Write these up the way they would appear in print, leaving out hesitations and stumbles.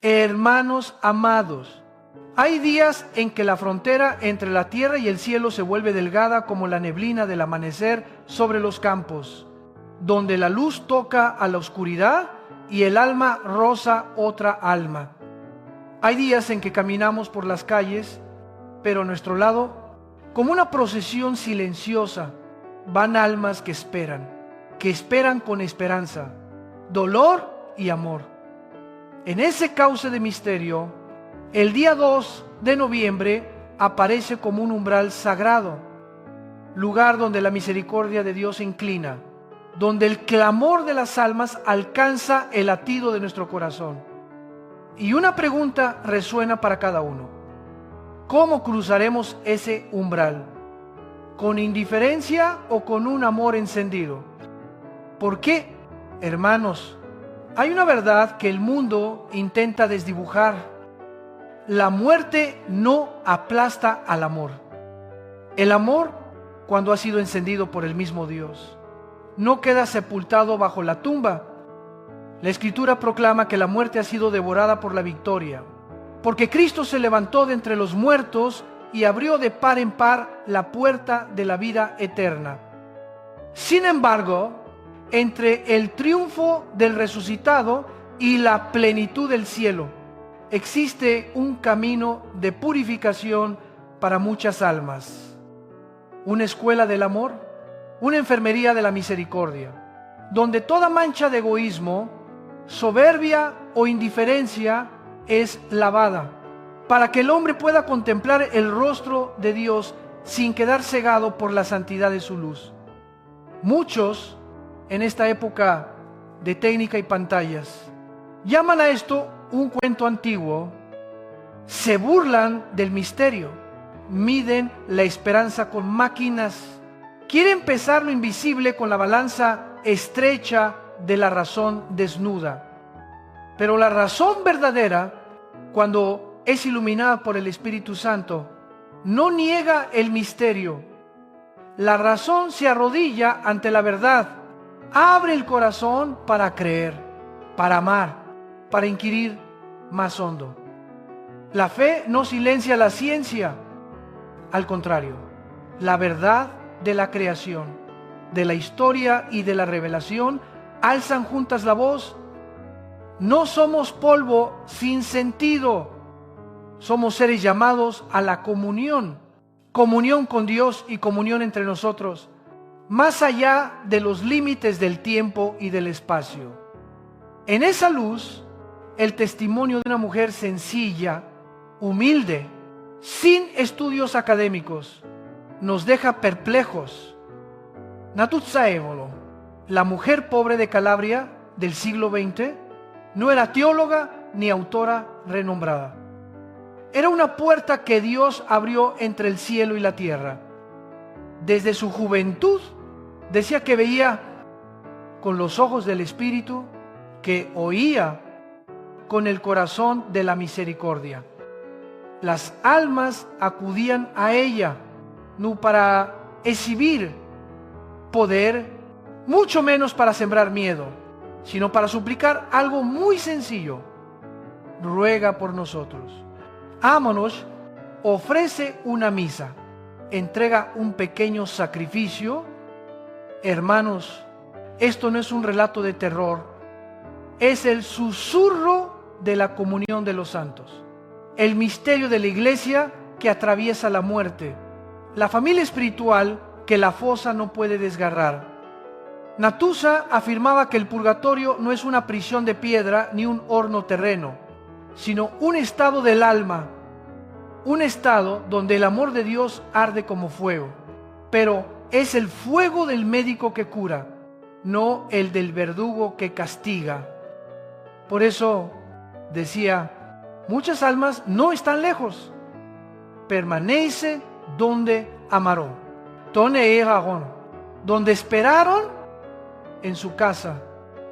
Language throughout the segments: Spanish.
Hermanos amados, hay días en que la frontera entre la tierra y el cielo se vuelve delgada como la neblina del amanecer sobre los campos, donde la luz toca a la oscuridad y el alma roza otra alma. Hay días en que caminamos por las calles, pero a nuestro lado, como una procesión silenciosa, van almas que esperan con esperanza, dolor y amor. En ese cauce de misterio, el día 2 de noviembre aparece como un umbral sagrado, lugar donde la misericordia de Dios se inclina, donde el clamor de las almas alcanza el latido de nuestro corazón. Y una pregunta resuena para cada uno: ¿cómo cruzaremos ese umbral? ¿Con indiferencia o con un amor encendido? ¿Por qué, hermanos? Hay una verdad que el mundo intenta desdibujar. La muerte no aplasta al amor. El amor, cuando ha sido encendido por el mismo Dios, no queda sepultado bajo la tumba. La Escritura proclama que la muerte ha sido devorada por la victoria, porque Cristo se levantó de entre los muertos y abrió de par en par la puerta de la vida eterna. Sin embargo, entre el triunfo del resucitado y la plenitud del cielo, existe un camino de purificación para muchas almas. Una escuela del amor, una enfermería de la misericordia, donde toda mancha de egoísmo, soberbia o indiferencia es lavada, para que el hombre pueda contemplar el rostro de Dios sin quedar cegado por la santidad de su luz. Muchos, en esta época de técnica y pantallas, llaman a esto un cuento antiguo, se burlan del misterio, miden la esperanza con máquinas, quieren pesar lo invisible con la balanza estrecha de la razón desnuda. Pero la razón verdadera, cuando es iluminada por el Espíritu Santo, no niega el misterio. La razón se arrodilla ante la verdad, abre el corazón para creer, para amar, para inquirir más hondo. La fe no silencia la ciencia, al contrario, la verdad de la creación, de la historia y de la revelación alzan juntas la voz. No somos polvo sin sentido, somos seres llamados a la comunión con Dios y comunión entre nosotros, más allá de los límites del tiempo y del espacio. En esa luz, el testimonio de una mujer sencilla, humilde, sin estudios académicos, nos deja perplejos. Natuzza Evolo, la mujer pobre de Calabria del siglo XX, no era teóloga ni autora renombrada. Era una puerta que Dios abrió entre el cielo y la tierra. Desde su juventud decía que veía con los ojos del Espíritu, que oía con el corazón de la misericordia. Las almas acudían a ella, no para exhibir poder, mucho menos para sembrar miedo, sino para suplicar algo muy sencillo: ruega por nosotros. Ámonos ofrece una misa, entrega un pequeño sacrificio. Hermanos, esto no es un relato de terror, es el susurro de la comunión de los santos, el misterio de la iglesia que atraviesa la muerte, la familia espiritual que la fosa no puede desgarrar. Natuzza afirmaba que el purgatorio no es una prisión de piedra ni un horno terreno, sino un estado del alma, un estado donde el amor de Dios arde como fuego, pero es el fuego del médico que cura, no el del verdugo que castiga. Por eso decía, muchas almas no están lejos, permanece donde amaron, donde esperaron, en su casa,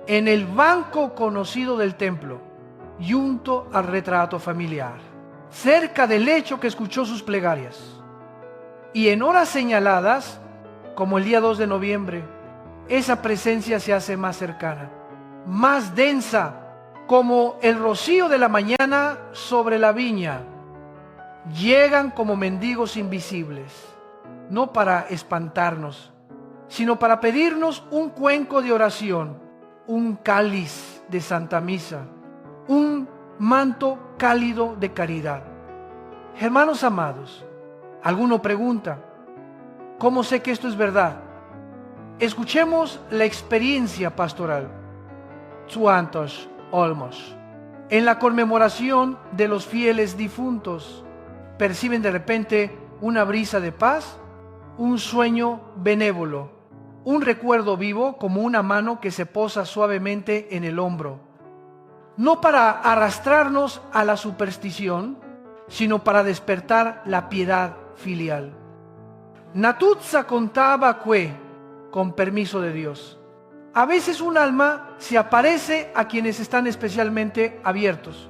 en el banco conocido del templo, junto al retrato familiar, cerca del lecho que escuchó sus plegarias. Y en horas señaladas, como el día 2 de noviembre, esa presencia se hace más cercana, más densa, como el rocío de la mañana sobre la viña. Llegan como mendigos invisibles, no para espantarnos, sino para pedirnos un cuenco de oración, un cáliz de Santa Misa, un manto cálido de caridad. Hermanos amados, alguno pregunta, ¿cómo sé que esto es verdad? Escuchemos la experiencia pastoral. Zuantos Olmos. En la conmemoración de los fieles difuntos, perciben de repente una brisa de paz, un sueño benévolo, un recuerdo vivo como una mano que se posa suavemente en el hombro, no para arrastrarnos a la superstición, sino para despertar la piedad filial. Natuzza contaba que, con permiso de Dios, a veces un alma se aparece a quienes están especialmente abiertos.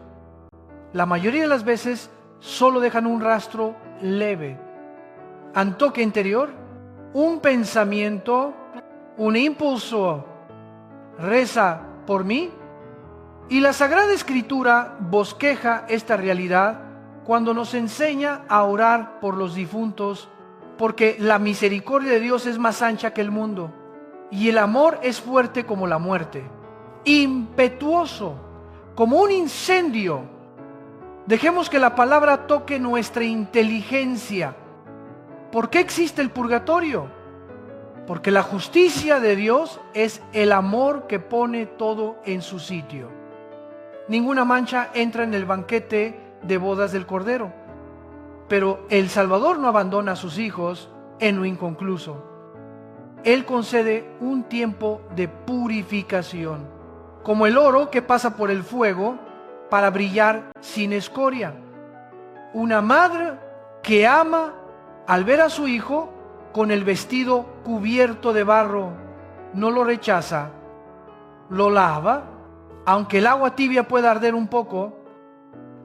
La mayoría de las veces solo dejan un rastro leve. Antoque interior, un pensamiento, un impulso. Reza por mí. Y la Sagrada Escritura bosqueja esta realidad cuando nos enseña a orar por los difuntos, porque la misericordia de Dios es más ancha que el mundo. Y el amor es fuerte como la muerte, impetuoso, como un incendio. Dejemos que la palabra toque nuestra inteligencia. ¿Por qué existe el purgatorio? Porque la justicia de Dios es el amor que pone todo en su sitio. Ninguna mancha entra en el banquete de bodas del Cordero, pero el Salvador no abandona a sus hijos en lo inconcluso. Él concede un tiempo de purificación, como el oro que pasa por el fuego para brillar sin escoria. Una madre que ama al ver a su hijo con el vestido cubierto de barro, no lo rechaza, lo lava, aunque el agua tibia pueda arder un poco.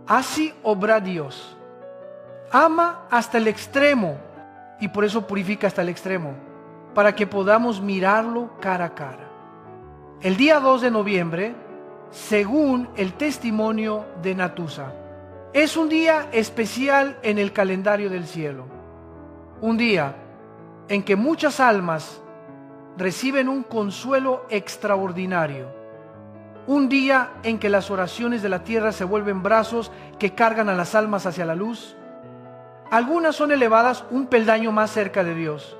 Así obra Dios. Ama hasta el extremo y por eso purifica hasta el extremo, para que podamos mirarlo cara a cara. El día 2 de noviembre, según el testimonio de Natuzza, es un día especial en el calendario del cielo. Un día en que muchas almas reciben un consuelo extraordinario. Un día en que las oraciones de la tierra se vuelven brazos que cargan a las almas hacia la luz. Algunas son elevadas un peldaño más cerca de Dios.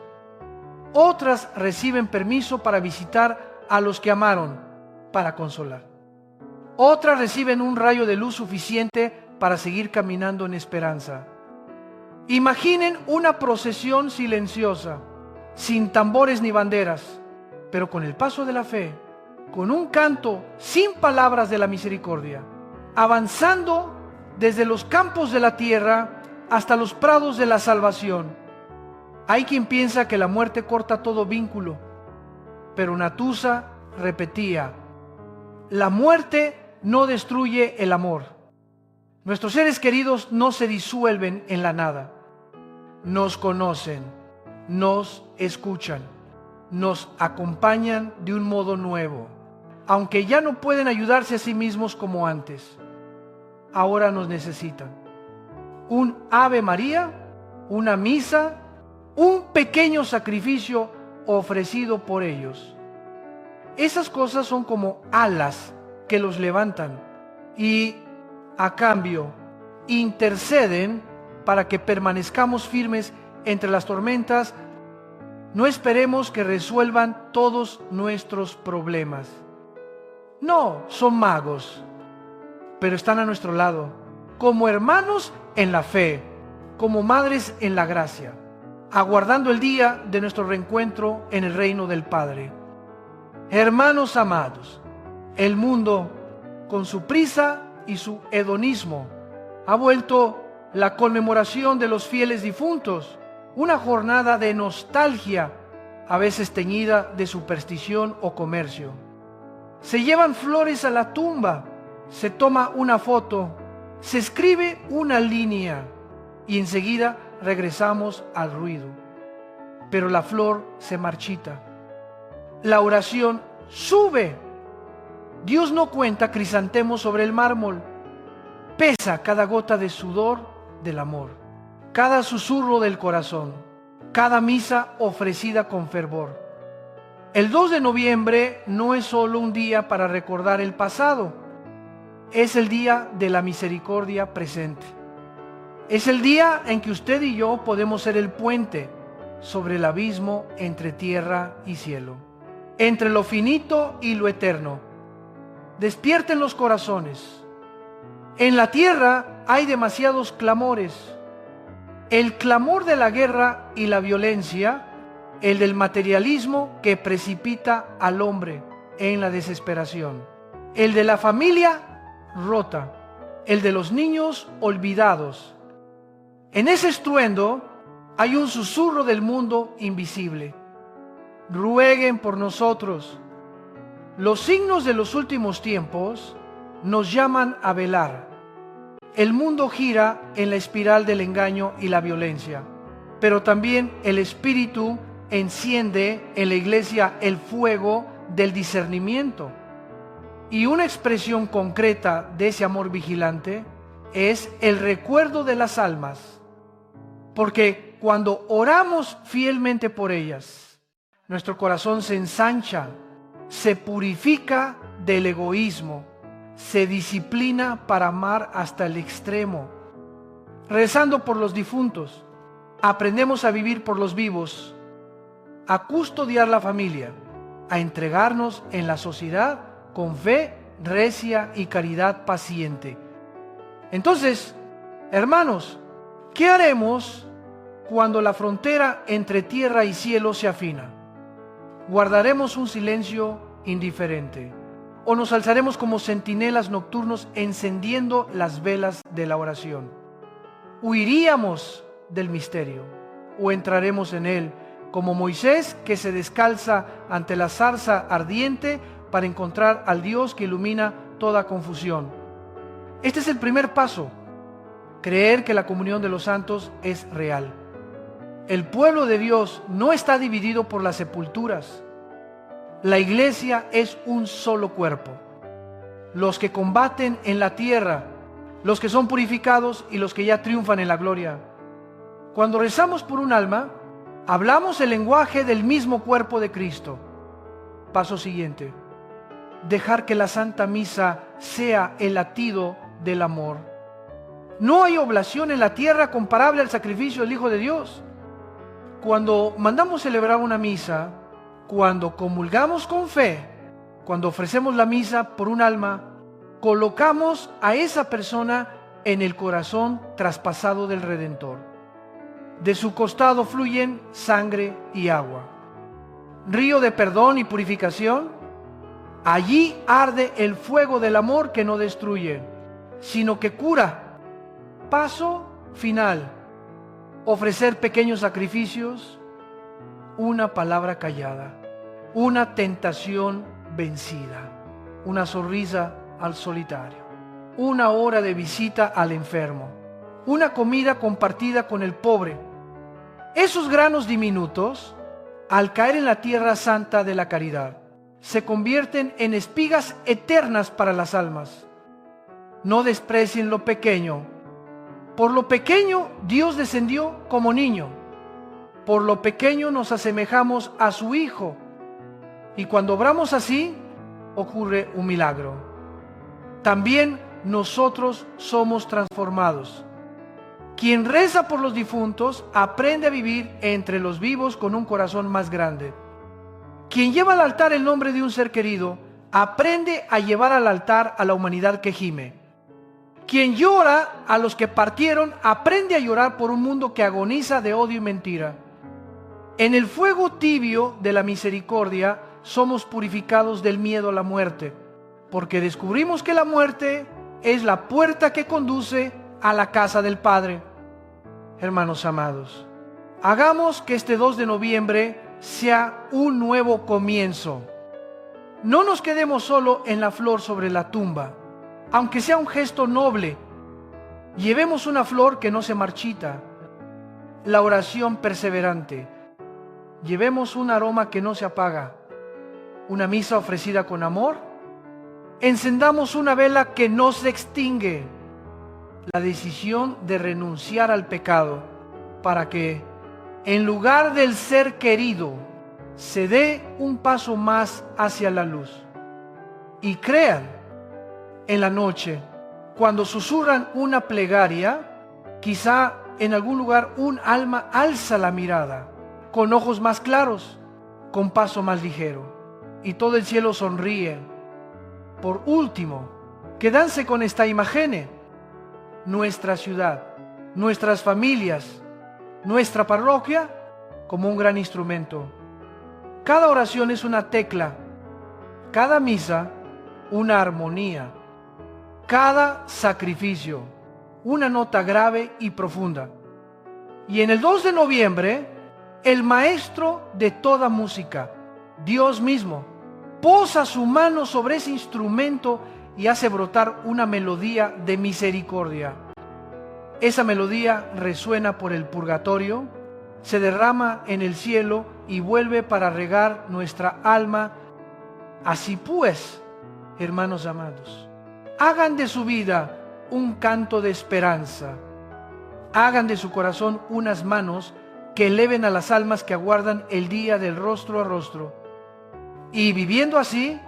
Otras reciben permiso para visitar a los que amaron, para consolar. Otras reciben un rayo de luz suficiente para seguir caminando en esperanza. Imaginen una procesión silenciosa, sin tambores ni banderas, pero con el paso de la fe, con un canto sin palabras de la misericordia, avanzando desde los campos de la tierra hasta los prados de la salvación. Hay quien piensa que la muerte corta todo vínculo, pero Natuzza repetía, la muerte no destruye el amor. Nuestros seres queridos no se disuelven en la nada. Nos conocen, nos escuchan, nos acompañan de un modo nuevo, aunque ya no pueden ayudarse a sí mismos como antes. Ahora nos necesitan. Un Ave María, una misa, un pequeño sacrificio ofrecido por ellos. Esas cosas son como alas que los levantan y, a cambio, interceden para que permanezcamos firmes entre las tormentas. No esperemos que resuelvan todos nuestros problemas. No, son magos, pero están a nuestro lado, como hermanos en la fe, como madres en la gracia, aguardando el día de nuestro reencuentro en el reino del Padre. Hermanos amados, el mundo, con su prisa y su hedonismo, ha vuelto la conmemoración de los fieles difuntos una jornada de nostalgia, a veces teñida de superstición o comercio. Se llevan flores a la tumba, se toma una foto, se escribe una línea y enseguida regresamos al ruido. Pero la flor se marchita. La oración sube, Dios no cuenta crisantemos sobre el mármol. Pesa cada gota de sudor del amor, cada susurro del corazón, cada misa ofrecida con fervor. El 2 de noviembre no es solo un día para recordar el pasado, es el día de la misericordia presente. Es el día en que usted y yo podemos ser el puente sobre el abismo entre tierra y cielo, entre lo finito y lo eterno. Despierten los corazones. En la tierra hay demasiados clamores. El clamor de la guerra y la violencia, el del materialismo que precipita al hombre en la desesperación, el de la familia rota, el de los niños olvidados. En ese estruendo hay un susurro del mundo invisible. Rueguen por nosotros. Los signos de los últimos tiempos nos llaman a velar. El mundo gira en la espiral del engaño y la violencia, pero también el Espíritu enciende en la iglesia el fuego del discernimiento. Y una expresión concreta de ese amor vigilante es el recuerdo de las almas, porque cuando oramos fielmente por ellas, nuestro corazón se ensancha, se purifica del egoísmo, se disciplina para amar hasta el extremo. Rezando por los difuntos, aprendemos a vivir por los vivos, a custodiar la familia, a entregarnos en la sociedad con fe recia y caridad paciente. Entonces, hermanos, ¿qué haremos cuando la frontera entre tierra y cielo se afina? ¿Guardaremos un silencio indiferente o nos alzaremos como centinelas nocturnos encendiendo las velas de la oración? ¿Huiríamos del misterio o entraremos en él como Moisés, que se descalza ante la zarza ardiente para encontrar al Dios que ilumina toda confusión? Este es el primer paso: creer que la comunión de los santos es real. El pueblo de Dios no está dividido por las sepulturas. La iglesia es un solo cuerpo. Los que combaten en la tierra, los que son purificados y los que ya triunfan en la gloria. Cuando rezamos por un alma, hablamos el lenguaje del mismo cuerpo de Cristo. Paso siguiente: dejar que la Santa Misa sea el latido del amor. No hay oblación en la tierra comparable al sacrificio del Hijo de Dios. Cuando mandamos celebrar una misa, cuando comulgamos con fe, cuando ofrecemos la misa por un alma, colocamos a esa persona en el corazón traspasado del Redentor. De su costado fluyen sangre y agua, río de perdón y purificación. Allí arde el fuego del amor que no destruye, sino que cura. Paso final: ofrecer pequeños sacrificios, una palabra callada, una tentación vencida, una sonrisa al solitario, una hora de visita al enfermo, una comida compartida con el pobre. Esos granos diminutos, al caer en la tierra santa de la caridad, se convierten en espigas eternas para las almas. No desprecien lo pequeño. Por lo pequeño Dios descendió como niño. Por lo pequeño nos asemejamos a su Hijo. Y cuando obramos así, ocurre un milagro. También nosotros somos transformados. Quien reza por los difuntos aprende a vivir entre los vivos con un corazón más grande. Quien lleva al altar el nombre de un ser querido aprende a llevar al altar a la humanidad que gime. Quien llora a los que partieron aprende a llorar por un mundo que agoniza de odio y mentira. En el fuego tibio de la misericordia somos purificados del miedo a la muerte, porque descubrimos que la muerte es la puerta que conduce a la casa del Padre. Hermanos amados, hagamos que este 2 de noviembre sea un nuevo comienzo. No nos quedemos solo en la flor sobre la tumba, aunque sea un gesto noble. Llevemos una flor que no se marchita, la oración perseverante. Llevemos un aroma que no se apaga, una misa ofrecida con amor encendamos una vela que no se extingue, la decisión de renunciar al pecado para que, en lugar del ser querido, se dé un paso más hacia la luz. Y crean, en la noche, cuando susurran una plegaria, quizá en algún lugar un alma alza la mirada, con ojos más claros, con paso más ligero, y todo el cielo sonríe. Por último, quédanse con esta imagen: nuestra ciudad, nuestras familias, nuestra parroquia como un gran instrumento. Cada oración es una tecla, cada misa una armonía, cada sacrificio una nota grave y profunda. Y en el 2 de noviembre, el maestro de toda música, Dios mismo, posa su mano sobre ese instrumento y hace brotar una melodía de misericordia. Esa melodía resuena por el purgatorio, se derrama en el cielo y vuelve para regar nuestra alma. Así pues, hermanos amados, hagan de su vida un canto de esperanza. Hagan de su corazón unas manos que eleven a las almas que aguardan el día del rostro a rostro. Y viviendo así,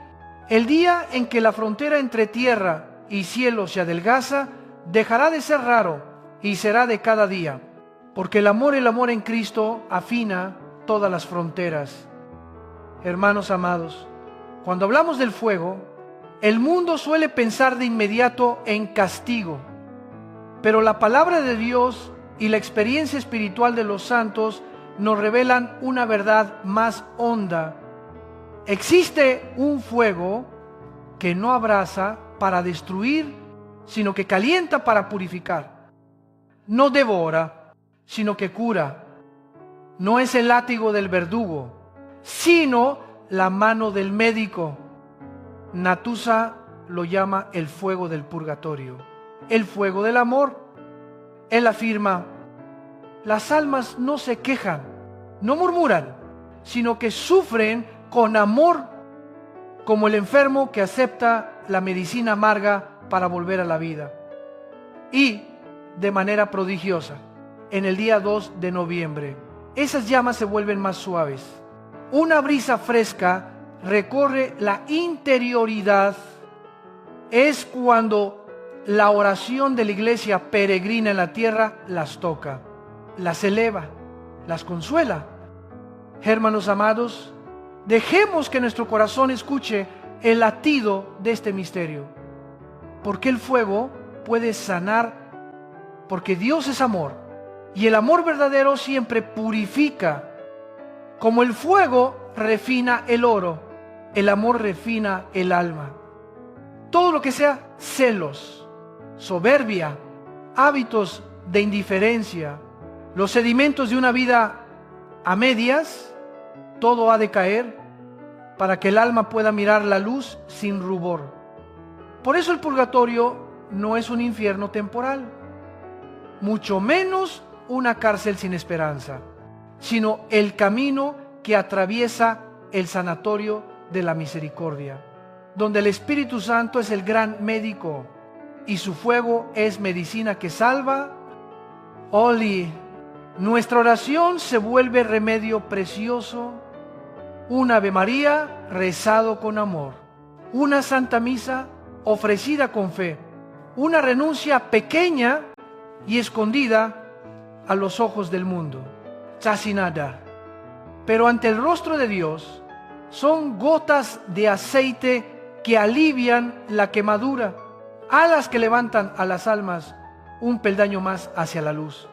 el día en que la frontera entre tierra y cielo se adelgaza, dejará de ser raro y será de cada día, porque el amor en Cristo afina todas las fronteras. Hermanos amados, cuando hablamos del fuego, el mundo suele pensar de inmediato en castigo, pero la palabra de Dios y la experiencia espiritual de los santos nos revelan una verdad más honda. Existe un fuego que no abraza para destruir, sino que calienta para purificar. No devora, sino que cura. No es el látigo del verdugo, sino la mano del médico. Natusa lo llama el fuego del purgatorio, el fuego del amor. Él afirma: las almas no se quejan, no murmuran, sino que sufren con amor, como el enfermo que acepta la medicina amarga para volver a la vida. Y, de manera prodigiosa, en el día 2 de noviembre, esas llamas se vuelven más suaves. Una brisa fresca recorre la interioridad. Es cuando la oración de la iglesia peregrina en la tierra las toca, las eleva, las consuela. Hermanos amados, dejemos que nuestro corazón escuche el latido de este misterio, porque el fuego puede sanar, porque Dios es amor, y el amor verdadero siempre purifica. Como el fuego refina el oro, el amor refina el alma. Todo lo que sea celos, soberbia, hábitos de indiferencia, los sedimentos de una vida a medias, todo ha de caer para que el alma pueda mirar la luz sin rubor. Por eso el purgatorio no es un infierno temporal, mucho menos una cárcel sin esperanza, sino el camino que atraviesa el sanatorio de la misericordia, donde el Espíritu Santo es el gran médico y su fuego es medicina que salva. Oli, nuestra oración se vuelve remedio precioso, un Ave María rezado con amor, una Santa Misa ofrecida con fe, una renuncia pequeña y escondida a los ojos del mundo, casi nada, pero ante el rostro de Dios son gotas de aceite que alivian la quemadura, alas que levantan a las almas un peldaño más hacia la luz.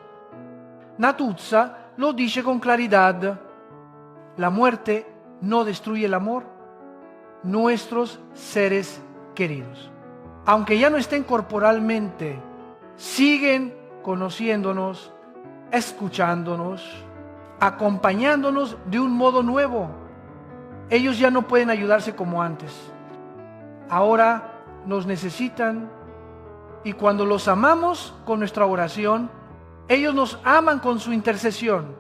Natusa lo dice con claridad: la muerte no destruye el amor, nuestros seres queridos, aunque ya no estén corporalmente, siguen conociéndonos, escuchándonos, acompañándonos de un modo nuevo. Ellos ya no pueden ayudarse como antes. Ahora nos necesitan, y cuando los amamos con nuestra oración, ellos nos aman con su intercesión,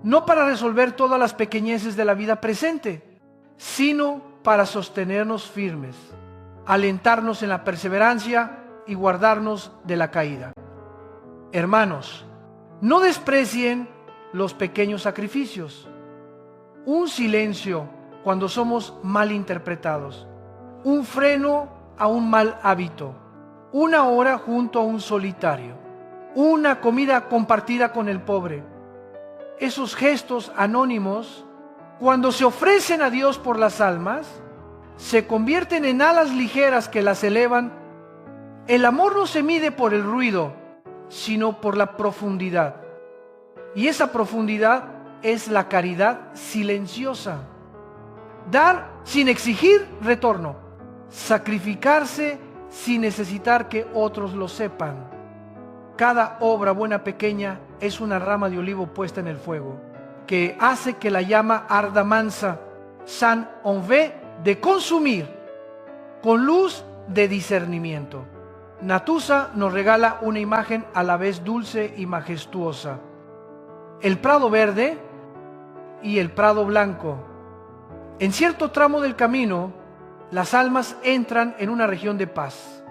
no para resolver todas las pequeñeces de la vida presente, sino para sostenernos firmes, alentarnos en la perseverancia y guardarnos de la caída. Hermanos, no desprecien los pequeños sacrificios. Un silencio cuando somos mal interpretados, un freno a un mal hábito, una hora junto a un solitario, una comida compartida con el pobre. Esos gestos anónimos, cuando se ofrecen a Dios por las almas, se convierten en alas ligeras que las elevan. El amor no se mide por el ruido, sino por la profundidad. Y esa profundidad es la caridad silenciosa. Dar sin exigir retorno. Sacrificarse sin necesitar que otros lo sepan. Cada obra buena pequeña es una rama de olivo puesta en el fuego, que hace que la llama arda mansa, sans envie de consumir, con luz de discernimiento. Natusa nos regala una imagen a la vez dulce y majestuosa. El prado verde y el prado blanco. En cierto tramo del camino, las almas entran en una región de paz.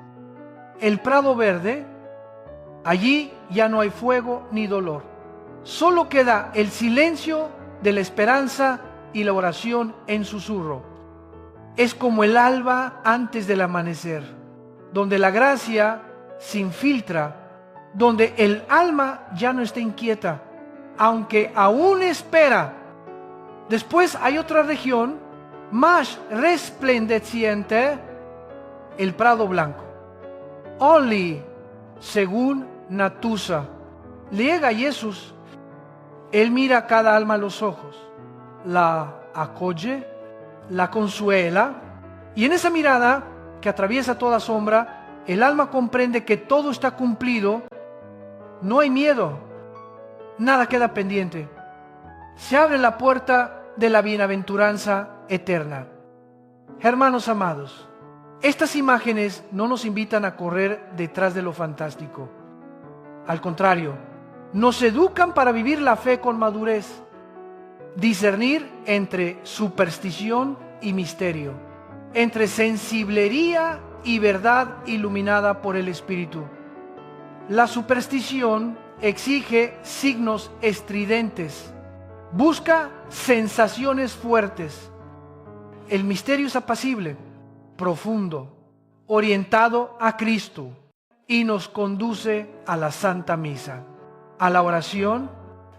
El prado verde, allí ya no hay fuego ni dolor. Solo queda el silencio de la esperanza y la oración en susurro. Es como el alba antes del amanecer, donde la gracia se infiltra, donde el alma ya no está inquieta, aunque aún espera. Después hay otra región más resplandeciente, el prado blanco. Only, según Natusa, llega Jesús. Él mira a cada alma a los ojos, la acoge, la consuela, y en esa mirada que atraviesa toda sombra, el alma comprende que todo está cumplido. No hay miedo, nada queda pendiente. Se abre la puerta de la bienaventuranza eterna. Hermanos amados, estas imágenes no nos invitan a correr detrás de lo fantástico. Al contrario, nos educan para vivir la fe con madurez, discernir entre superstición y misterio, entre sensiblería y verdad iluminada por el Espíritu. La superstición exige signos estridentes, busca sensaciones fuertes. El misterio es apacible, profundo, orientado a Cristo y nos conduce a la Santa Misa, a la oración,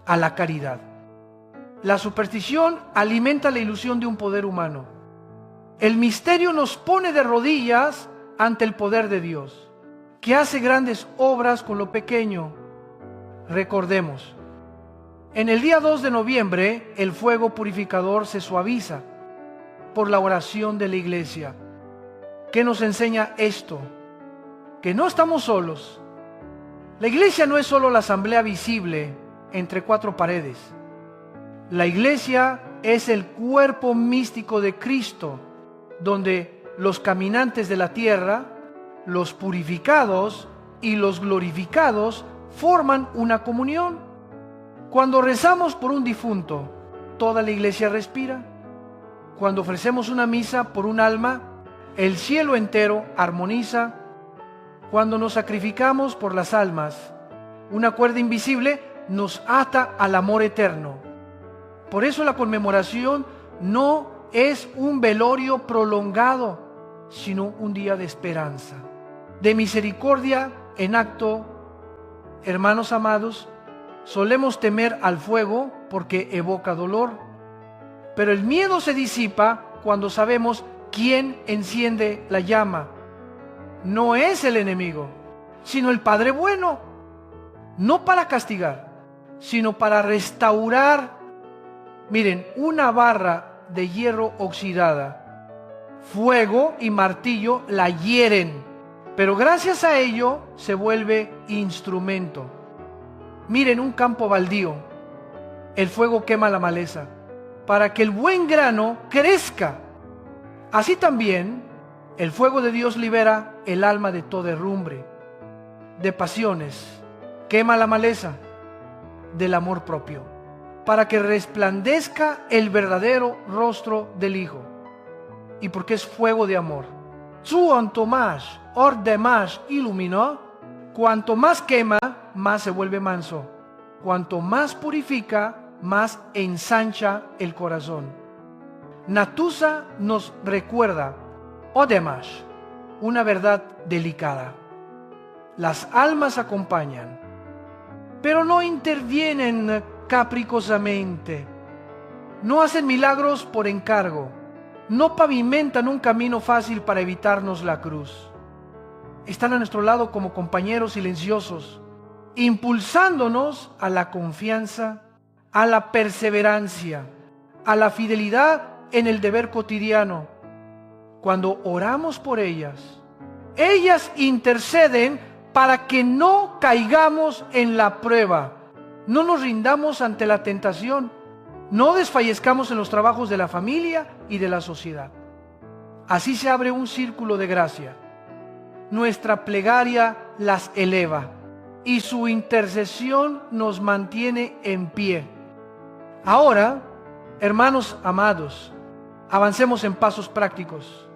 a la caridad. La superstición alimenta la ilusión de un poder humano. El misterio nos pone de rodillas ante el poder de Dios, que hace grandes obras con lo pequeño. Recordemos, en el día 2 de noviembre el fuego purificador se suaviza por la oración de la Iglesia. ¿Qué nos enseña esto? Que no estamos solos. La Iglesia no es solo la asamblea visible entre cuatro paredes. La Iglesia es el cuerpo místico de Cristo, donde los caminantes de la tierra, los purificados y los glorificados forman una comunión. Cuando rezamos por un difunto, toda la Iglesia respira. Cuando ofrecemos una misa por un alma, el cielo entero armoniza. Cuando nos sacrificamos por las almas, una cuerda invisible nos ata al amor eterno. Por eso la conmemoración no es un velorio prolongado, sino un día de esperanza, de misericordia en acto. Hermanos amados, solemos temer al fuego porque evoca dolor, pero el miedo se disipa cuando sabemos quién enciende la llama. No es el enemigo, sino el Padre bueno, no para castigar, sino para restaurar. Miren, una barra de hierro oxidada, fuego y martillo la hieren, pero gracias a ello se vuelve instrumento. Miren un campo baldío, el fuego quema la maleza, para que el buen grano crezca. Así también, el fuego de Dios libera el alma de toda herrumbre, de pasiones, quema la maleza del amor propio, para que resplandezca el verdadero rostro del Hijo. Y porque es fuego de amor, Cuanto más orde más iluminó, cuanto más quema, más se vuelve manso. Cuanto más purifica, más ensancha el corazón. Natusa nos recuerda, Odemas, una verdad delicada. Las almas acompañan, pero no intervienen capriciosamente. No hacen milagros por encargo. No pavimentan un camino fácil para evitarnos la cruz. Están a nuestro lado como compañeros silenciosos, impulsándonos a la confianza, a la perseverancia, a la fidelidad en el deber cotidiano. Cuando oramos por ellas, ellas interceden para que no caigamos en la prueba, no nos rindamos ante la tentación, no desfallezcamos en los trabajos de la familia y de la sociedad. Así se abre un círculo de gracia. Nuestra plegaria las eleva y su intercesión nos mantiene en pie. Ahora, hermanos amados, avancemos en pasos prácticos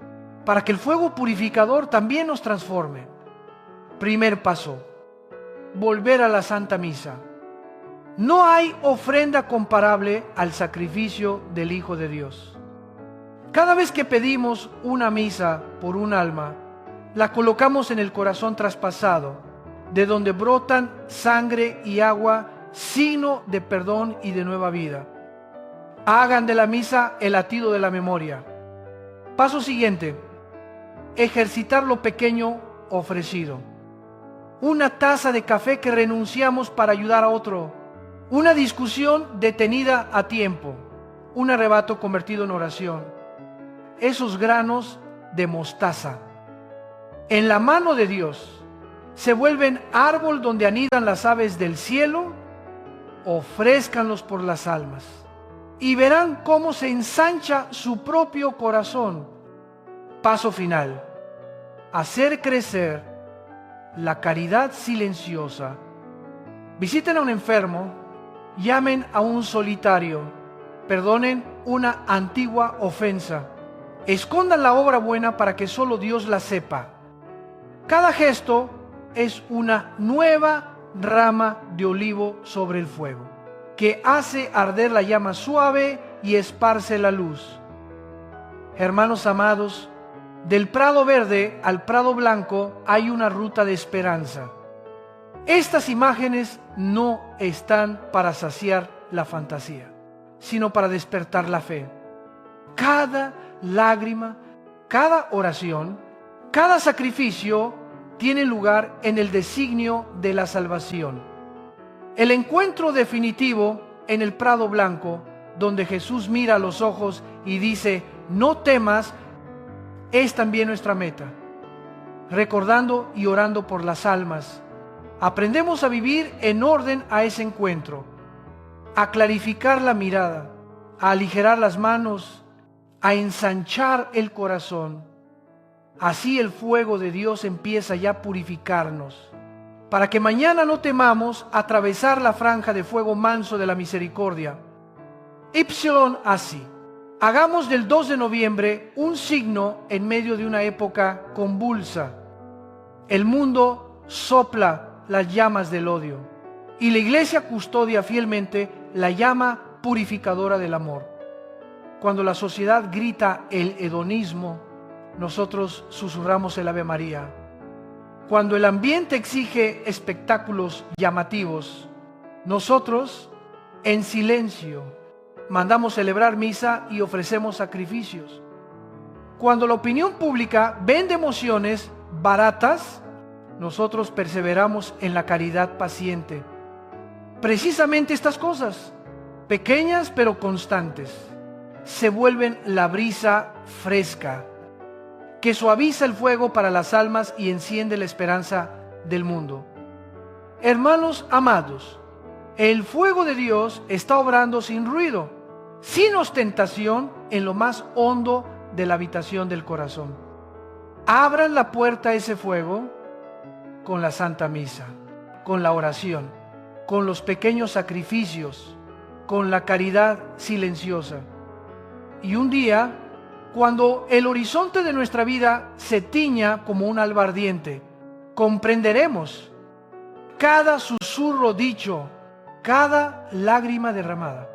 para que el fuego purificador también nos transforme. Primer paso: volver a la Santa Misa. No hay ofrenda comparable al sacrificio del Hijo de Dios. Cada vez que pedimos una misa por un alma, la colocamos en el corazón traspasado, de donde brotan sangre y agua, signo de perdón y de nueva vida. Hagan de la misa el latido de la memoria. Paso siguiente: ejercitar lo pequeño ofrecido. Una taza de café que renunciamos para ayudar a otro. Una discusión detenida a tiempo. Un arrebato convertido en oración. Esos granos de mostaza, en la mano de Dios, se vuelven árbol donde anidan las aves del cielo. Ofrézcanlos por las almas y verán cómo se ensancha su propio corazón. Paso final: hacer crecer la caridad silenciosa. Visiten a un enfermo, llamen a un solitario, perdonen una antigua ofensa, escondan la obra buena para que solo Dios la sepa. Cada gesto es una nueva rama de olivo sobre el fuego, que hace arder la llama suave y esparce la luz. Hermanos amados, del prado verde al prado blanco hay una ruta de esperanza. Estas imágenes no están para saciar la fantasía, sino para despertar la fe. Cada lágrima, cada oración, cada sacrificio tiene lugar en el designio de la salvación. El encuentro definitivo en el prado blanco, donde Jesús mira a los ojos y dice: no temas, es también nuestra meta. Recordando y orando por las almas, aprendemos a vivir en orden a ese encuentro, a clarificar la mirada, a aligerar las manos, a ensanchar el corazón. Así el fuego de Dios empieza ya a purificarnos, para que mañana no temamos atravesar la franja de fuego manso de la misericordia. Ipsilon así. Hagamos del 2 de noviembre un signo en medio de una época convulsa. El mundo sopla las llamas del odio y la Iglesia custodia fielmente la llama purificadora del amor. Cuando la sociedad grita el hedonismo, nosotros susurramos el Ave María. Cuando el ambiente exige espectáculos llamativos, nosotros, en silencio, mandamos celebrar misa y ofrecemos sacrificios. Cuando la opinión pública vende emociones baratas, nosotros perseveramos en la caridad paciente. Precisamente estas cosas, pequeñas pero constantes, se vuelven la brisa fresca que suaviza el fuego para las almas y enciende la esperanza del mundo. Hermanos amados, el fuego de Dios está obrando sin ruido, sin ostentación, en lo más hondo de la habitación del corazón. Abran la puerta a ese fuego con la Santa Misa, con la oración, con los pequeños sacrificios, con la caridad silenciosa. Y un día Cuando el horizonte de nuestra vida se tiña como un alba ardiente, comprenderemos cada susurro dicho, cada lágrima derramada,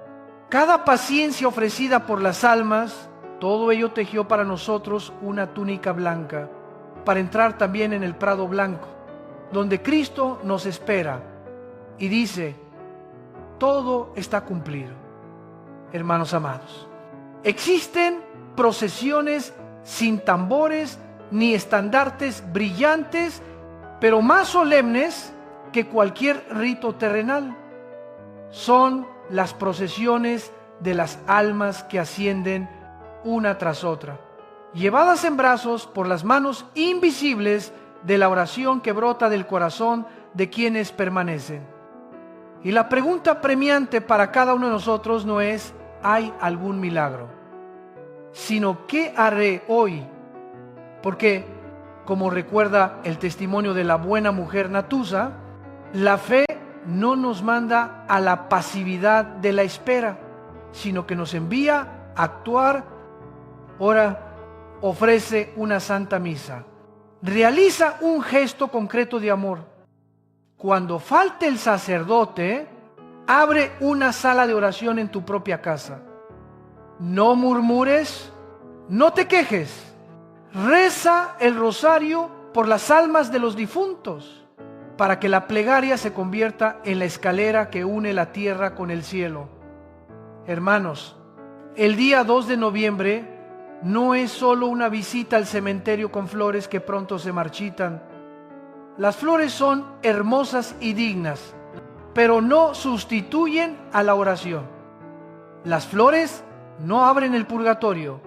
cada paciencia ofrecida por las almas. Todo ello tejió para nosotros una túnica blanca, para entrar también en el prado blanco, donde Cristo nos espera y dice: todo está cumplido. Hermanos amados, existen procesiones sin tambores ni estandartes brillantes, pero más solemnes que cualquier rito terrenal. Son las procesiones de las almas que ascienden una tras otra, llevadas en brazos por las manos invisibles de la oración que brota del corazón de quienes permanecen. Y la pregunta premiante para cada uno de nosotros no es: ¿hay algún milagro?, sino ¿qué haré hoy? Porque, como recuerda el testimonio de la buena mujer Natusa, la fe no nos manda a la pasividad de la espera, sino que nos envía a actuar. Ora, ofrece una santa misa, realiza un gesto concreto de amor. Cuando falte el sacerdote, abre una sala de oración en tu propia casa. No murmures, no te quejes, reza el rosario por las almas de los difuntos, para que la plegaria se convierta en la escalera que une la tierra con el cielo. Hermanos, el día 2 de noviembre no es solo una visita al cementerio con flores que pronto se marchitan. Las flores son hermosas y dignas, pero no sustituyen a la oración. Las flores no abren el purgatorio.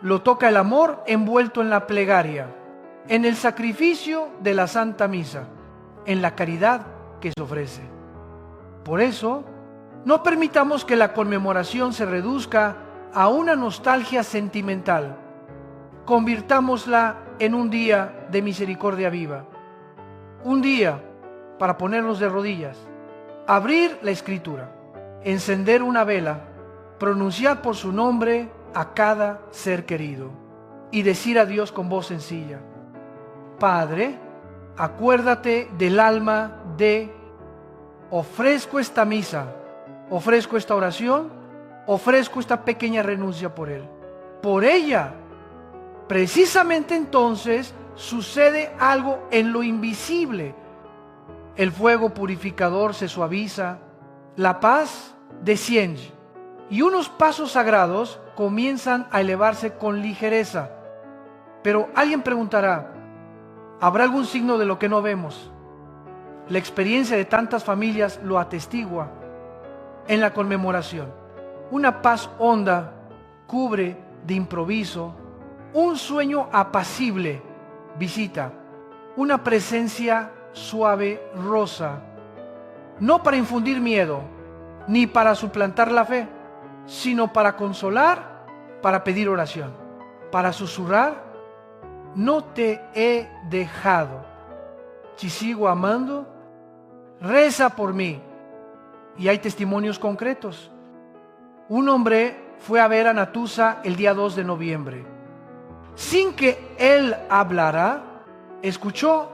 Lo toca el amor envuelto en la plegaria, en el sacrificio de la Santa Misa, en la caridad que se ofrece. Por eso, no permitamos que la conmemoración se reduzca a una nostalgia sentimental. Convirtámosla en un día de misericordia viva. Un día para ponernos de rodillas, abrir la Escritura, encender una vela, pronunciar por su nombre a cada ser querido y decir a Dios con voz sencilla: Padre, acuérdate del alma de... Ofrezco esta misa, ofrezco esta oración, ofrezco esta pequeña renuncia por él. Por ella, precisamente entonces, sucede algo en lo invisible. El fuego purificador se suaviza, la paz desciende y unos pasos sagrados comienzan a elevarse con ligereza. Pero alguien preguntará: ¿habrá algún signo de lo que no vemos? La experiencia de tantas familias lo atestigua. En la conmemoración, una paz honda cubre de improviso, un sueño apacible visita, una presencia suave rosa, no para infundir miedo, ni para suplantar la fe, sino para consolar, para pedir oración, para susurrar: no te he dejado, te sigo amando, reza por mí. Y hay testimonios concretos. Un hombre fue a ver a Natusa el día 2 de noviembre. Sin que él hablara, escuchó: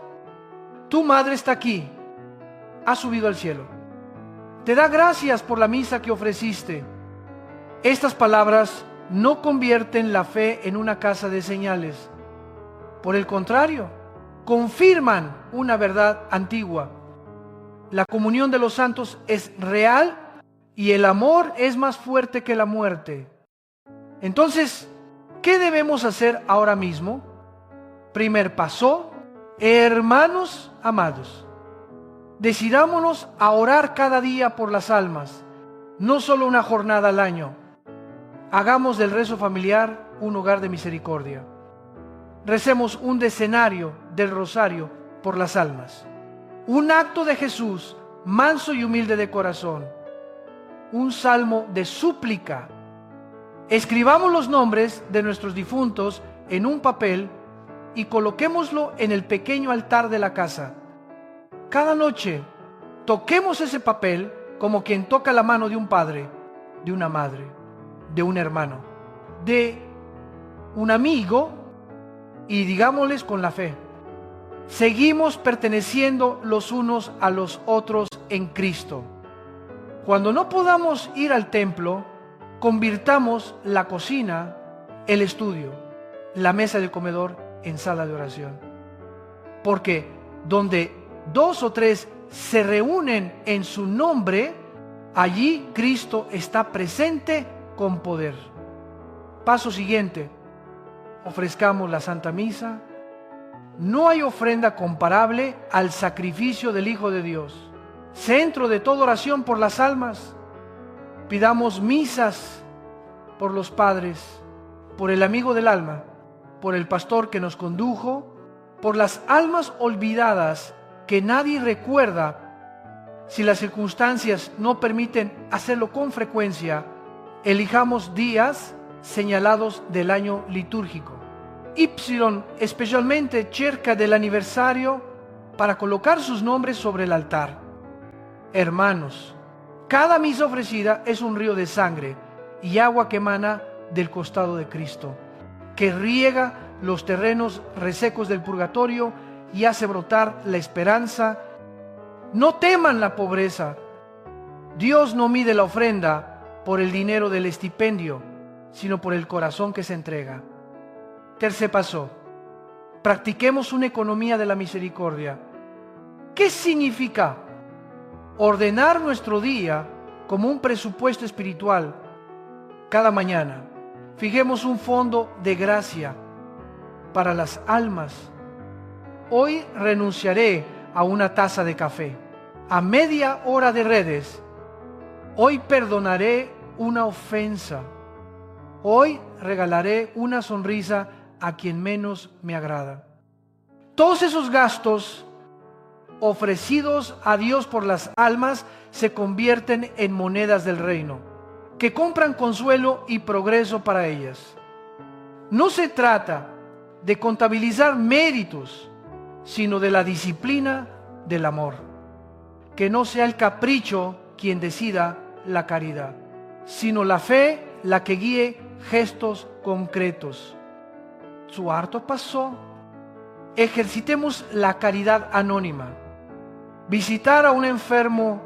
tu madre está aquí, ha subido al cielo. Te da gracias por la misa que ofreciste. Estas palabras no convierten la fe en una casa de señales. Por el contrario, confirman una verdad antigua. La comunión de los santos es real y el amor es más fuerte que la muerte. Entonces, ¿qué debemos hacer ahora mismo? Primer paso, hermanos amados, decidámonos a orar cada día por las almas, no solo una jornada al año. Hagamos del rezo familiar un hogar de misericordia. Recemos un decenario del rosario por las almas. Un acto de Jesús, manso y humilde de corazón. Un salmo de súplica. Escribamos los nombres de nuestros difuntos en un papel y coloquémoslo en el pequeño altar de la casa. Cada noche toquemos ese papel como quien toca la mano de un padre, de una madre, de un hermano, de un amigo y digámosles con la fe. Seguimos perteneciendo los unos a los otros en Cristo. Cuando no podamos ir al templo, convirtamos la cocina, el estudio, la mesa del comedor en sala de oración. Porque donde 2 o 3 se reúnen en su nombre, allí Cristo está presente con poder. Paso siguiente, ofrezcamos la Santa Misa. No hay ofrenda comparable al sacrificio del Hijo de Dios. Centro de toda oración por las almas. Pidamos misas por los padres, por el amigo del alma, por el pastor que nos condujo, por las almas olvidadas que nadie recuerda. Si las circunstancias no permiten hacerlo con frecuencia, elijamos días señalados del año litúrgico. Especialmente cerca del aniversario, para colocar sus nombres sobre el altar. Hermanos, cada misa ofrecida es un río de sangre y agua que emana del costado de Cristo, que riega los terrenos resecos del purgatorio y hace brotar la esperanza. No teman la pobreza. Dios no mide la ofrenda por el dinero del estipendio, sino por el corazón que se entrega. Tercer paso, practiquemos una economía de la misericordia. ¿Qué significa? Ordenar nuestro día como un presupuesto espiritual. Cada mañana, fijemos un fondo de gracia para las almas. Hoy renunciaré a una taza de café, a media hora de redes. Hoy perdonaré una ofensa. Hoy regalaré una sonrisa a quien menos me agrada. Todos esos gastos ofrecidos a Dios por las almas se convierten en monedas del reino, que compran consuelo y progreso para ellas. No se trata de contabilizar méritos, sino de la disciplina del amor. Que no sea el capricho quien decida la caridad, sino la fe la que guíe gestos concretos. Su harto pasó. Ejercitemos la caridad anónima. Visitar a un enfermo,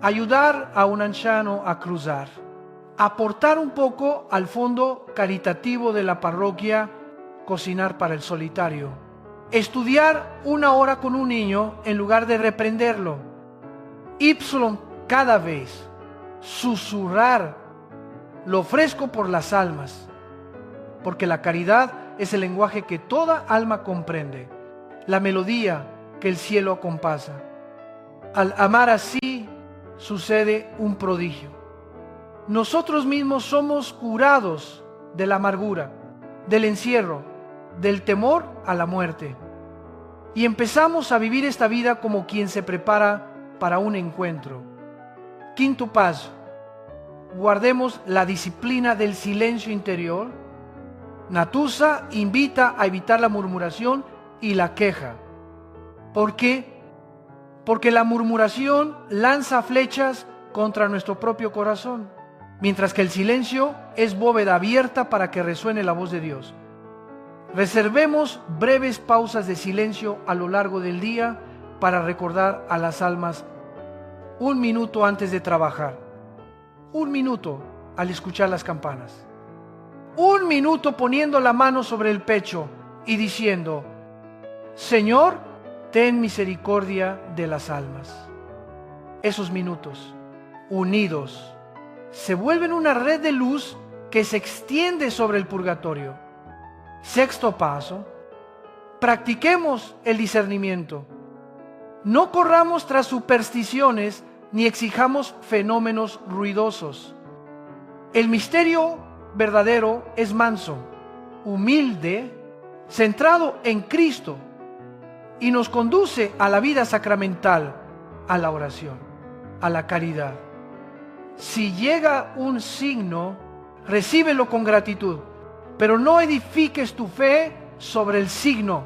ayudar a un anciano a cruzar, aportar un poco al fondo caritativo de la parroquia, cocinar para el solitario, estudiar 1 hora con un niño en lugar de reprenderlo, cada vez, susurrar, lo ofrezco por las almas, porque la caridad es el lenguaje que toda alma comprende, la melodía que el cielo acompasa. Al amar así, sucede un prodigio. Nosotros mismos somos curados de la amargura, del encierro, del temor a la muerte. Y empezamos a vivir esta vida como quien se prepara para un encuentro. Quinto paso, guardemos la disciplina del silencio interior. Natusa invita a evitar la murmuración y la queja. ¿Por qué? Porque la murmuración lanza flechas contra nuestro propio corazón, mientras que el silencio es bóveda abierta para que resuene la voz de Dios. Reservemos breves pausas de silencio a lo largo del día para recordar a las almas. 1 minuto antes de trabajar, 1 minuto al escuchar las campanas, 1 minuto poniendo la mano sobre el pecho y diciendo: Señor, ten misericordia de las almas. Esos minutos, unidos, se vuelven una red de luz que se extiende sobre el purgatorio. Sexto paso, practiquemos el discernimiento. No corramos tras supersticiones ni exijamos fenómenos ruidosos. El misterio verdadero es manso, humilde, centrado en Cristo y nos conduce a la vida sacramental, a la oración, a la caridad. Si llega un signo, recíbelo con gratitud, pero no edifiques tu fe sobre el signo.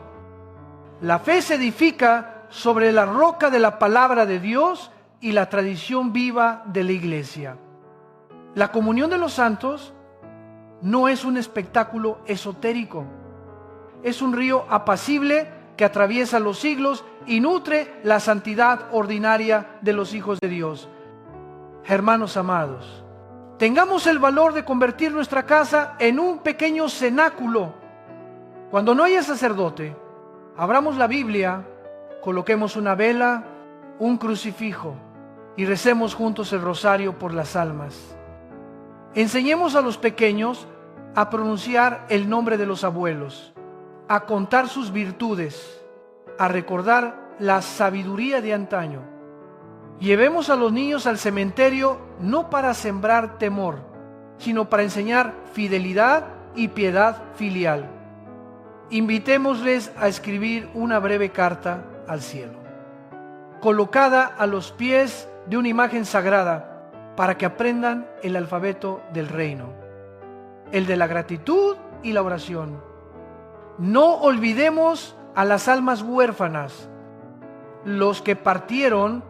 La fe se edifica sobre la roca de la palabra de Dios y la tradición viva de la Iglesia. La comunión de los santos no es un espectáculo esotérico. Es un río apacible que atraviesa los siglos y nutre la santidad ordinaria de los hijos de Dios. Hermanos amados, tengamos el valor de convertir nuestra casa en un pequeño cenáculo. Cuando no haya sacerdote, abramos la Biblia, coloquemos una vela, un crucifijo y recemos juntos el rosario por las almas. Enseñemos a los pequeños a pronunciar el nombre de los abuelos, a contar sus virtudes, a recordar la sabiduría de antaño. Llevemos a los niños al cementerio no para sembrar temor, sino para enseñar fidelidad y piedad filial. Invitémosles a escribir una breve carta al cielo, colocada a los pies de una imagen sagrada, para que aprendan el alfabeto del reino, el de la gratitud y la oración. No olvidemos a las almas huérfanas, los que partieron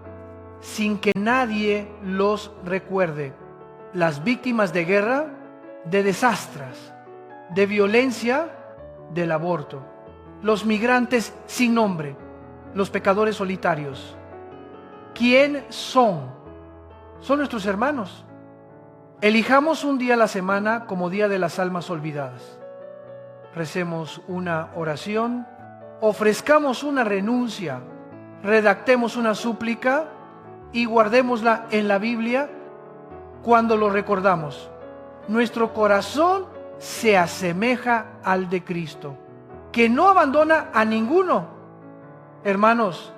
sin que nadie los recuerde, las víctimas de guerra, de desastres, de violencia, del aborto, los migrantes sin nombre, los pecadores solitarios. ¿Quién son? Son nuestros hermanos. Elijamos un día a la semana como Día de las Almas Olvidadas. Recemos una oración, ofrezcamos una renuncia, redactemos una súplica y guardémosla en la Biblia. Cuando lo recordamos, nuestro corazón se asemeja al de Cristo, que no abandona a ninguno. Hermanos,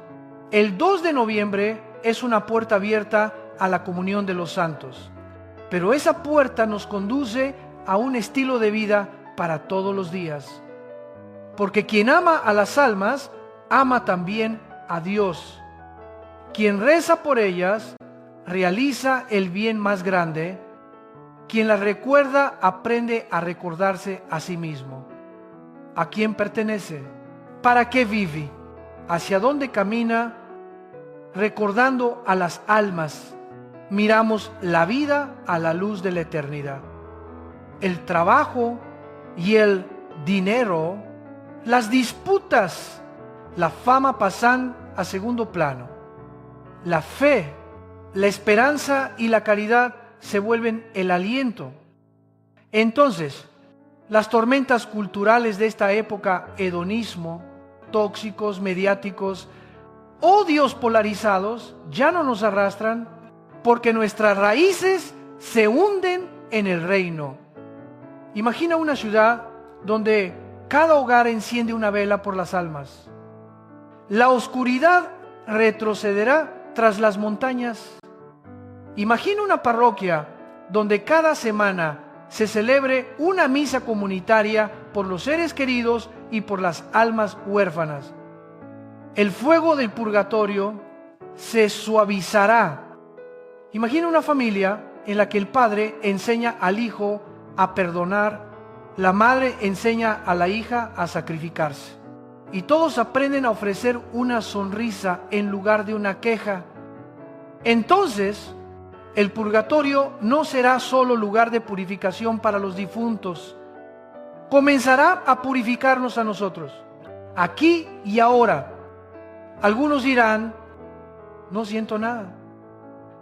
el 2 de noviembre es una puerta abierta a la comunión de los santos, pero esa puerta nos conduce a un estilo de vida para todos los días, porque quien ama a las almas, ama también a Dios. Quien reza por ellas, realiza el bien más grande. Quien las recuerda, aprende a recordarse a sí mismo. ¿A quién pertenece? ¿Para qué vive? ¿Hacia dónde camina? Recordando a las almas, miramos la vida a la luz de la eternidad. El trabajo y el dinero, las disputas, la fama pasan a segundo plano. La fe, la esperanza y la caridad se vuelven el aliento. Entonces, las tormentas culturales de esta época, hedonismo, tóxicos, mediáticos, odios polarizados, ya no nos arrastran, porque nuestras raíces se hunden en el reino. Imagina una ciudad donde cada hogar enciende una vela por las almas. La oscuridad retrocederá tras las montañas. Imagina una parroquia donde cada semana se celebre una misa comunitaria por los seres queridos y por las almas huérfanas. El fuego del purgatorio se suavizará. Imagina una familia en la que el padre enseña al hijo a perdonar, la madre enseña a la hija a sacrificarse, y todos aprenden a ofrecer una sonrisa en lugar de una queja. Entonces, el purgatorio no será solo lugar de purificación para los difuntos, comenzará a purificarnos a nosotros, aquí y ahora. Algunos dirán, no siento nada.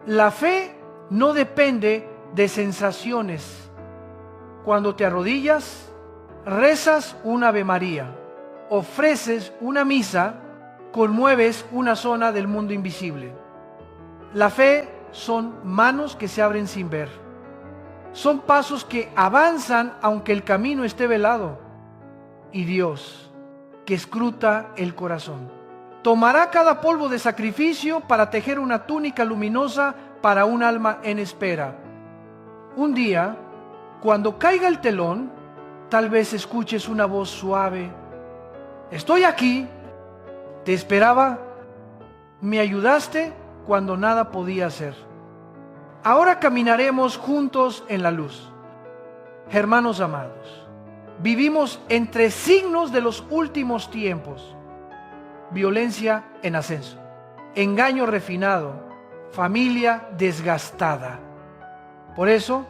La fe no depende de sensaciones. Cuando te arrodillas, rezas un Ave María, ofreces una misa, conmueves una zona del mundo invisible. La fe son manos que se abren sin ver. Son pasos que avanzan aunque el camino esté velado. Y Dios, que escruta el corazón, tomará cada polvo de sacrificio para tejer una túnica luminosa para un alma en espera. Un día, cuando caiga el telón, tal vez escuches una voz suave. Estoy aquí, te esperaba, me ayudaste cuando nada podía hacer. Ahora caminaremos juntos en la luz. Hermanos amados, vivimos entre signos de los últimos tiempos. Violencia en ascenso, engaño refinado, familia desgastada. Por eso,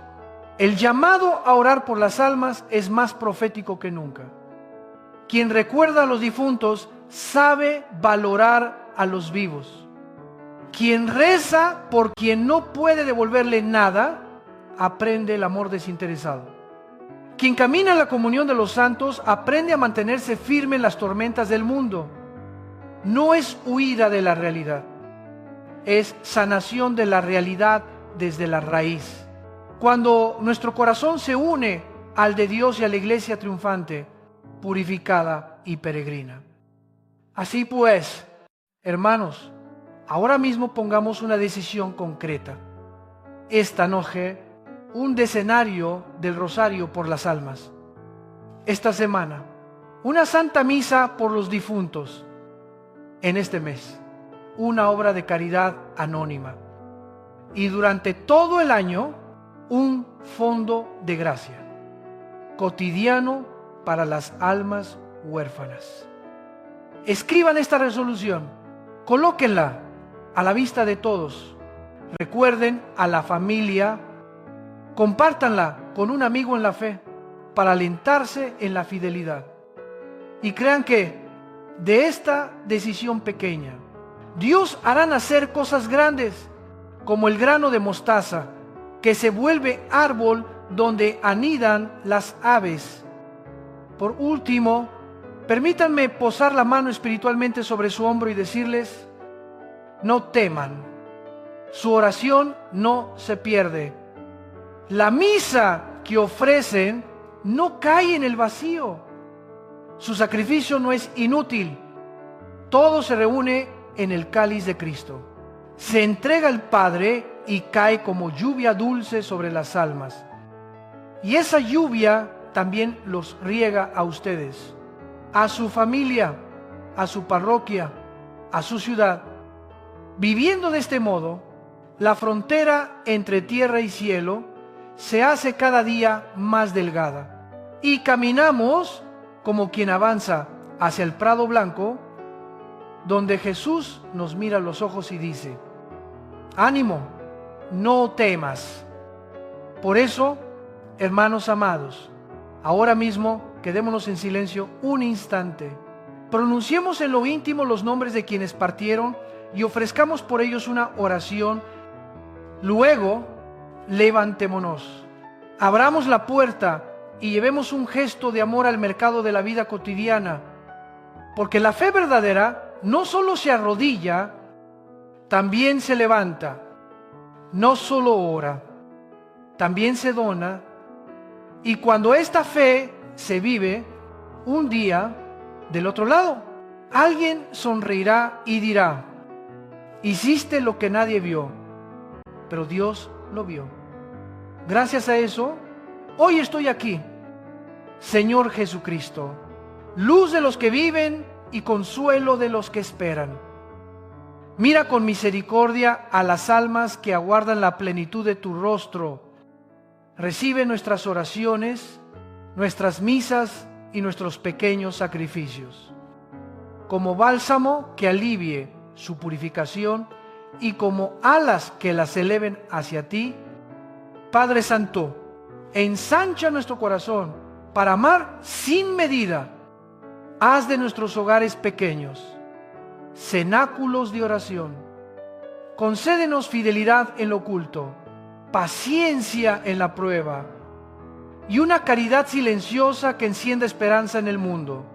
El llamado a orar por las almas es más profético que nunca. Quien recuerda a los difuntos sabe valorar a los vivos. Quien reza por quien no puede devolverle nada, aprende el amor desinteresado. Quien camina en la comunión de los santos aprende a mantenerse firme en las tormentas del mundo. No es huida de la realidad, es sanación de la realidad desde la raíz. Cuando nuestro corazón se une al de Dios y a la iglesia triunfante, purificada y peregrina. Así pues, hermanos, ahora mismo pongamos una decisión concreta. Esta noche, un decenario del rosario por las almas. Esta semana, una santa misa por los difuntos. En este mes, una obra de caridad anónima. Y durante todo el año, un fondo de gracia cotidiano para las almas huérfanas. Escriban esta resolución, colóquenla a la vista de todos. Recuerden a la familia, compártanla con un amigo en la fe para alentarse en la fidelidad. Y crean que de esta decisión pequeña, Dios hará nacer cosas grandes, como el grano de mostaza, que se vuelve árbol donde anidan las aves. Por último, permítanme posar la mano espiritualmente sobre su hombro y decirles: no teman, su oración no se pierde. La misa que ofrecen no cae en el vacío. Su sacrificio no es inútil. Todo se reúne en el cáliz de Cristo. Se entrega al Padre y cae como lluvia dulce sobre las almas. Y esa lluvia también los riega a ustedes, a su familia, a su parroquia, a su ciudad. Viviendo de este modo, la frontera entre tierra y cielo se hace cada día más delgada y caminamos como quien avanza hacia el prado blanco, donde Jesús nos mira a los ojos y dice: ánimo, no temas. Por eso, hermanos amados, ahora mismo quedémonos en silencio un instante. Pronunciemos en lo íntimo los nombres de quienes partieron y ofrezcamos por ellos una oración. Luego, levantémonos, abramos la puerta y llevemos un gesto de amor al mercado de la vida cotidiana, porque la fe verdadera no solo se arrodilla, también se levanta, no solo ora, también se dona, y cuando esta fe se vive, un día, del otro lado, alguien sonreirá y dirá: hiciste lo que nadie vio, pero Dios lo vio. Gracias a eso, hoy estoy aquí. Señor Jesucristo, luz de los que viven y consuelo de los que esperan. Mira con misericordia a las almas que aguardan la plenitud de tu rostro. Recibe nuestras oraciones, nuestras misas y nuestros pequeños sacrificios, como bálsamo que alivie su purificación y como alas que las eleven hacia ti. Padre Santo, ensancha nuestro corazón para amar sin medida. Haz de nuestros hogares pequeños cenáculos de oración. Concédenos fidelidad en lo oculto, paciencia en la prueba y una caridad silenciosa que encienda esperanza en el mundo.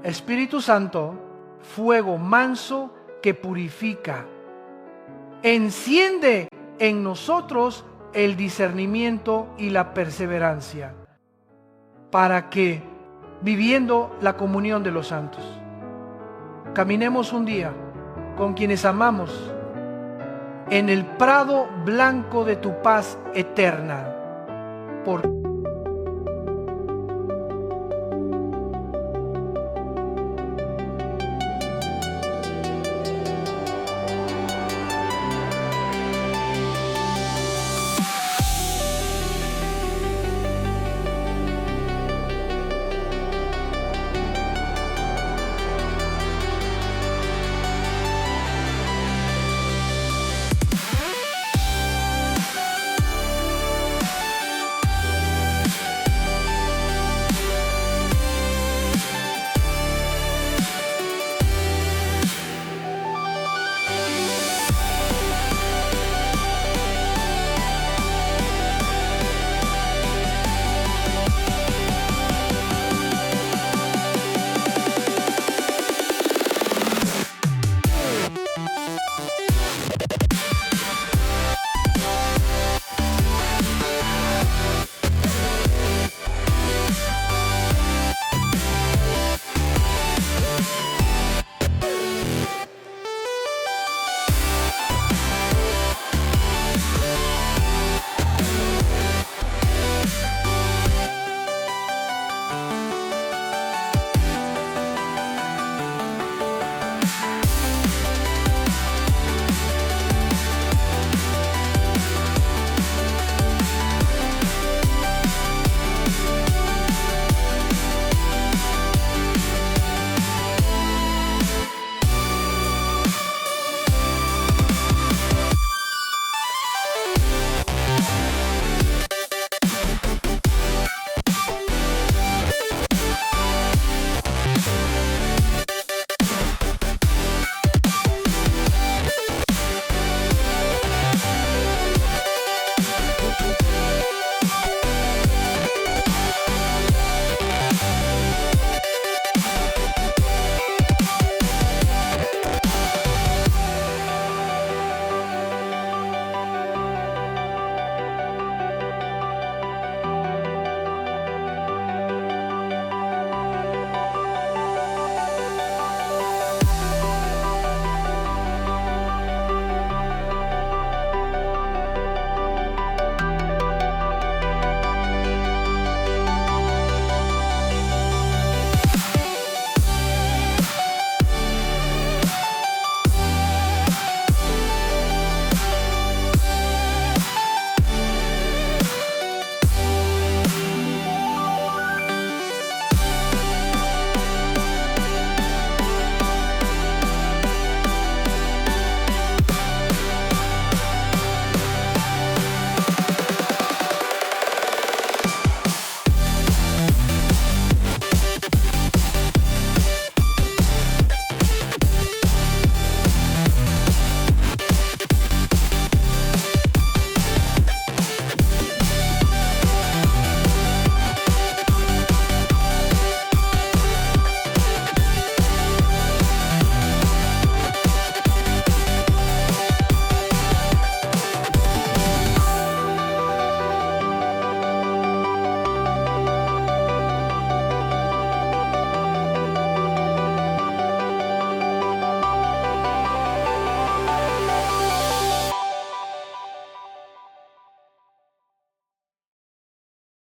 Espíritu Santo, fuego manso que purifica, enciende en nosotros el discernimiento y la perseverancia, para que, viviendo la comunión de los santos, caminemos un día con quienes amamos en el prado blanco de tu paz eterna. Por